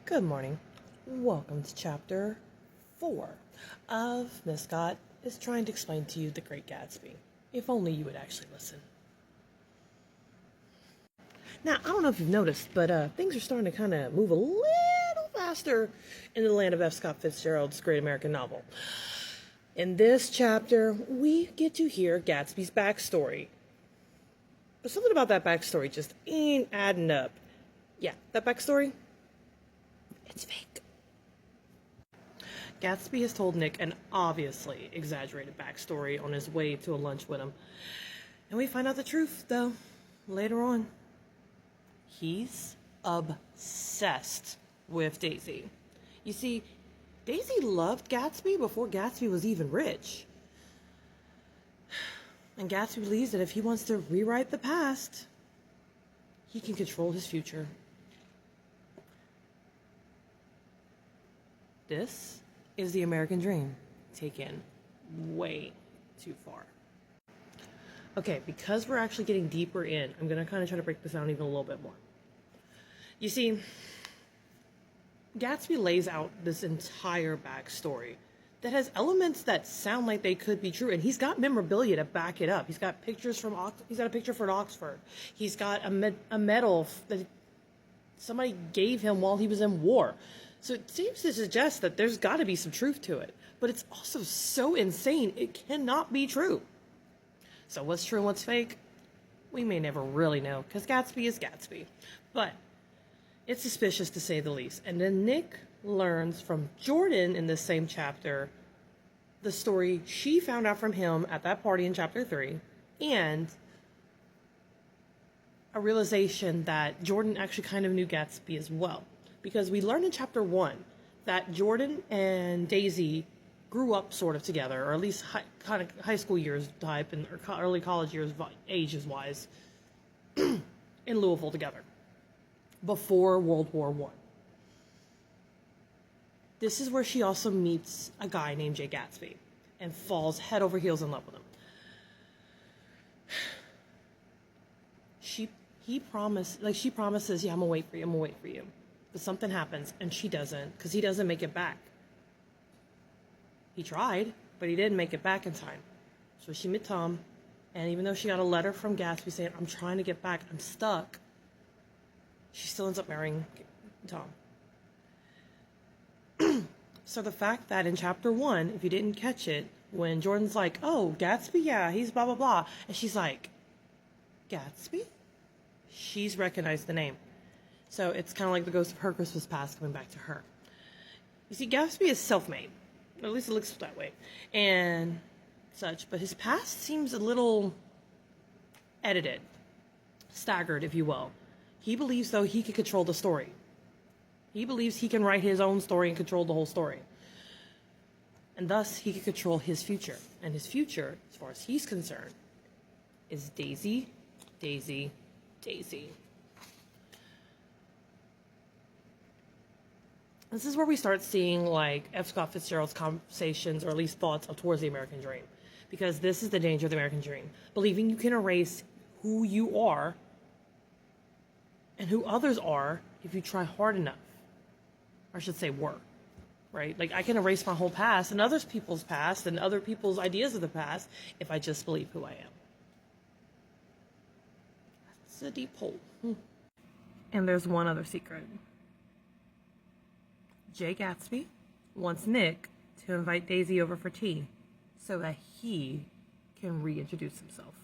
Good morning. Welcome to chapter 4 of Miss Gotte is trying to explain to you The Great Gatsby. If only you would actually listen. Now, I don't know if you've noticed, but things are starting to kind of move a little faster in the land of F. Scott Fitzgerald's great American novel. In this chapter, we get to hear Gatsby's backstory. But something about that backstory just ain't adding up. Yeah, that backstory, it's fake. Gatsby has told Nick an obviously exaggerated backstory on his way to a lunch with him. And we find out the truth, though, later on. He's obsessed with Daisy. You see, Daisy loved Gatsby before Gatsby was even rich. And Gatsby believes that if he wants to rewrite the past, he can control his future. This is the American dream taken way too far. Okay, because we're actually getting deeper in, I'm going to kind of try to break this down even a little bit more. You see, Gatsby lays out this entire backstory that has elements that sound like they could be true, and he's got memorabilia to back it up. He's got pictures from he's got a picture from Oxford. He's got a medal that somebody gave him while he was in war. So it seems to suggest that there's got to be some truth to it. But it's also so insane, it cannot be true. So what's true and what's fake? We may never really know, because Gatsby is Gatsby. But it's suspicious to say the least. And then Nick learns from Jordan in this same chapter the story she found out from him at that party in chapter 3, and a realization that Jordan actually kind of knew Gatsby as well. Because we learned in chapter 1 that Jordan and Daisy grew up sort of together, or at least high school years type and early college years ages wise, in Louisville together before World War I. This is where she also meets a guy named Jay Gatsby and falls head over heels in love with him. She promises, yeah, I'm gonna wait for you. But something happens, and she doesn't, because he doesn't make it back. He tried, but he didn't make it back in time. So she met Tom, and even though she got a letter from Gatsby saying, I'm trying to get back, I'm stuck, she still ends up marrying Tom. So the fact that in chapter 1, if you didn't catch it, when Jordan's like, oh, Gatsby, yeah, he's blah, blah, blah, and she's like, Gatsby? She's recognized the name. So it's kind of like the ghost of her Christmas past coming back to her. You see, Gatsby is self-made. At least it looks that way. And such. But his past seems a little edited. Staggered, if you will. He believes, though, he can control the story. He believes he can write his own story and control the whole story. And thus, he can control his future. And his future, as far as he's concerned, is Daisy, Daisy, Daisy. This is where we start seeing, like, F. Scott Fitzgerald's conversations, or at least thoughts, towards the American dream. Because this is the danger of the American dream. Believing you can erase who you are and who others are if you try hard enough. Or I should say were. Right? Like, I can erase my whole past and other people's past and other people's ideas of the past if I just believe who I am. That's a deep hole. And there's one other secret. Jay Gatsby wants Nick to invite Daisy over for tea so that he can reintroduce himself.